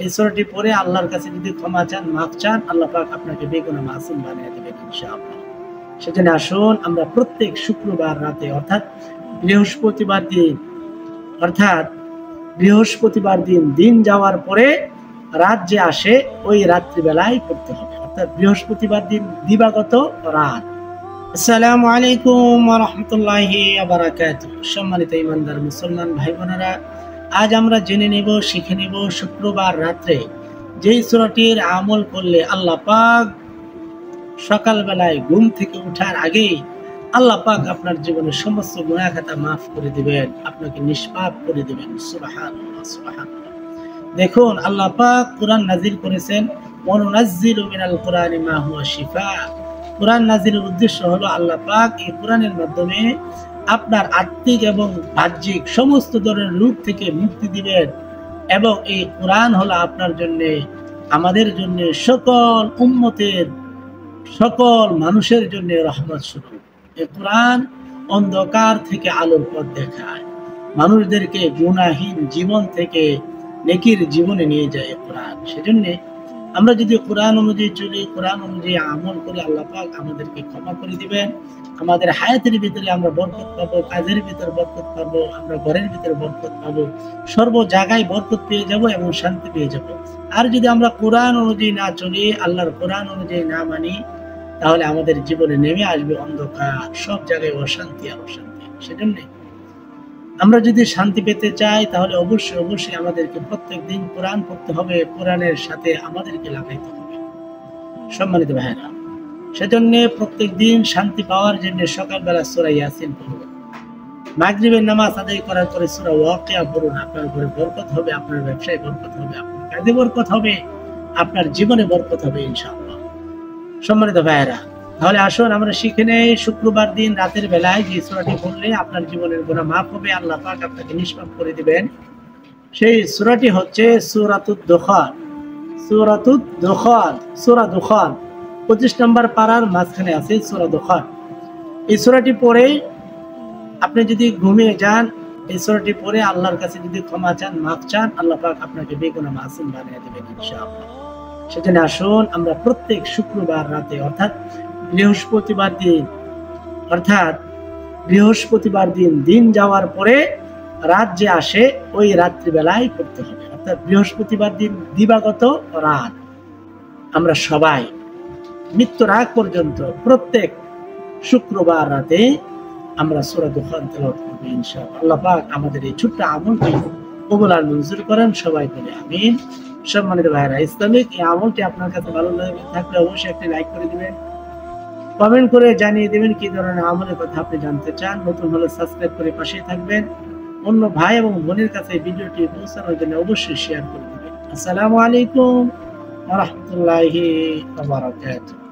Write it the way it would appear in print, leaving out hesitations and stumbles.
এই সূরাটি পড়ে আল্লাহর কাছে যদি ক্ষমা চান, মাফ চান, আল্লাহ পাক আপনাকে বেগুনাহ মাসুম বানিয়ে দেবেন ইনশাআল্লাহ। সেজন্য আসুন আমরা প্রত্যেক শুক্রবার রাতে অর্থাৎ বৃহস্পতিবার দিন অর্থাৎ বৃহস্পতিবার দিন যাওয়ার পরে রাত যে আসে ওই রাত্রিবেলায় পড়তে হবে, অর্থাৎ বৃহস্পতিবার দিন দিবাগত রাত। আসসালামু আলাইকুম ওয়া রাহমাতুল্লাহি ওয়া বারাকাতুহু। সম্মানিত ঈমানদার মুসলমান ভাই বোনেরা, আজ আমরা জেনে নেব, শিখে নেব শুক্রবার রাত্রে যেই সূরাটির আমল করলে আল্লাহ পাক সকালবেলায় ঘুম থেকে ওঠার আগেই আল্লাহ পাক আপনার জীবনের সমস্ত গুনাহ খাতা মাফ করে দিবেন, আপনাকে নিষ্পাপ করে দিবেন। সুবহানাল্লাহ সুবহানাল্লাহ। দেখুন আল্লাহ পাক কোরআন নাজিল করেছেন, ওয়া নুনাজ্জিলু মিনাল কুরআনি মা হুয়া শিফা। কোরআন নাজিলের উদ্দেশ্য হলো আল্লাহ পাক এই কোরআনের মাধ্যমে আপনার আত্মিক এবং বাহ্যিক সমস্ত ধরনের রূপ থেকে মুক্তি দিবেন, এবং এই কোরআন হলো আপনার জন্য, আমাদের জন্য, সকল উম্মতের, সকল মানুষের জন্য রহমত স্বরূপ। এই কোরআন অন্ধকার থেকে আলোর পথ দেখায়, মানুষদেরকে গুনাহীন জীবন থেকে নেকির জীবনে নিয়ে যায় কোরআন। সেজন্য আমরা যদি কোরআন অনুযায়ী চলি, কোরআন অনুযায়ী আমল করি, আল্লাহ পাক আমাদেরকে ক্ষমা করে দিবেন। আমাদের হায়াতের ভিতরে আমরা বরকত পাবো, কাজের ভিতরে বরকত পাবো, আমরা ঘরের ভিতরে বরকত পাবো, সর্ব জায়গায় বরকত পেয়ে যাব এবং শান্তি পেয়ে যাব। আর যদি আমরা কোরআন অনুযায়ী না চলি, আল্লাহর কোরআন অনুযায়ী না মানি, তাহলে আমাদের জীবনে নেমে আসবে অন্ধকার, সব জায়গায় অশান্তি আর অশান্তি। সেজন্য আমরা যদি শান্তি পেতে চাই তাহলে অবশ্যই অবশ্যই আমাদেরকে প্রত্যেক দিন কোরআন পড়তে হবে, কোরআনের সাথে আমাদেরকে লাগাইতে হবে। সম্মানিত ভাইরা, সেজন্য প্রত্যেক দিন শান্তি পাওয়ার জন্য সকালবেলা সূরা ইয়াসিন পড়ুন, মাগরিবের নামাজ আদায় করার পরে সূরা ওয়াকিয়া পড়ুন। আপনার ঘরে বরকত হবে, আপনার ব্যবসায় বরকত হবে, আপনার কাজে বরকত হবে, আপনার জীবনে বরকত হবে ইনশাআল্লাহ। সম্মানিত ভাইরা, তাহলে আসুন আমরা শিখে নেই শুক্রবার দিন রাতের বেলায় যে সূরাটি পড়লে আপনার জীবনের গুনাহ মাফ হবে, আল্লাহ পাক আপনাকে নিষ্পাপ করে দিবেন। সেই সূরাটি হচ্ছে সূরাতুদ দুখান। সূরাতুদ দুখান, সূরা দুখান 25 নম্বর পারার মাঝখানে আছে সূরা দুখান। এই সূরাটি পড়ে আপনি যদি ঘুমিয়ে যান, এই সূরাটি পড়ে আল্লাহর কাছে যদি ক্ষমা চান, মাফ চান, আল্লাহ পাক আপনাকে বেগুনাহ মাসুম বানিয়ে দেবেন ইনশাআল্লাহ। সেজন্য আসুন আমরা প্রত্যেক শুক্রবার রাতে অর্থাৎ বৃহস্পতিবার দিন যাওয়ার পরে রাত যে আসে ওই রাত্রিবেলায় পড়তে হবে, অর্থাৎ বৃহস্পতিবার দিন দিবাগত রাত। আমরা সবাই মৃত্যুর আগ পর্যন্ত প্রত্যেক শুক্রবার রাতে আমরা সূরা দুখান তেলাওয়াত করব ইনশাআল্লাহ। আল্লাহ পাক আমাদের এই ছোট্ট আমলটি কবুল আর মঞ্জুর করেন, সবাই বলে আমিন। সম্মানিত ভাইরা, ইসলামিক এই আমলটি আপনার কাছে ভালো লাগে থাকলে অবশ্যই একটি লাইক করে দিবেন, কমেন্ট করে জানিয়ে দিবেন কি ধরনের আমলের কথা আপনি জানতে চান। নতুন হলে সাবস্ক্রাইব করে পাশে থাকবেন। অন্য ভাই এবং বোনের কাছে ভিডিওটি পৌঁছানোর জন্য অবশ্যই শেয়ার করে দিবেন। আসসালামু আলাইকুম ওয়া রাহমাতুল্লাহি ওয়া বারাকাতুহু।